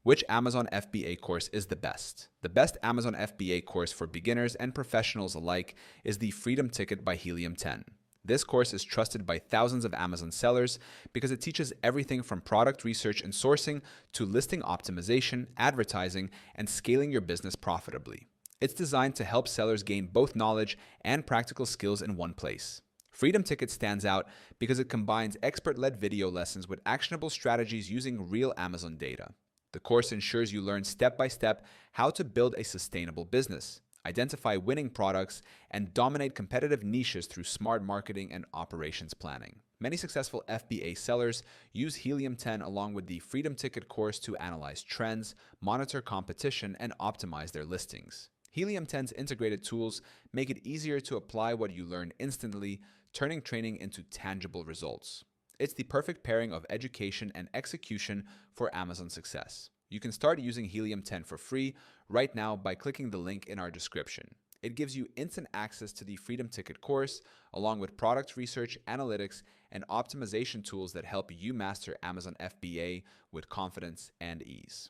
Which Amazon FBA course is the best? The best Amazon FBA course for beginners and professionals alike is the Freedom Ticket by Helium 10. This course is trusted by thousands of Amazon sellers because it teaches everything from product research and sourcing to listing optimization, advertising, and scaling your business profitably. It's designed to help sellers gain both knowledge and practical skills in one place. Freedom Ticket stands out because it combines expert-led video lessons with actionable strategies using real Amazon data. The course ensures you learn step by step how to build a sustainable business, identify winning products, and dominate competitive niches through smart marketing and operations planning. Many successful FBA sellers use Helium 10 along with the Freedom Ticket course to analyze trends, monitor competition, and optimize their listings. Helium 10's integrated tools make it easier to apply what you learn instantly, turning training into tangible results. It's the perfect pairing of education and execution for Amazon success. You can start using Helium 10 for free right now by clicking the link in our description. It gives you instant access to the Freedom Ticket course, along with product research, analytics, and optimization tools that help you master Amazon FBA with confidence and ease.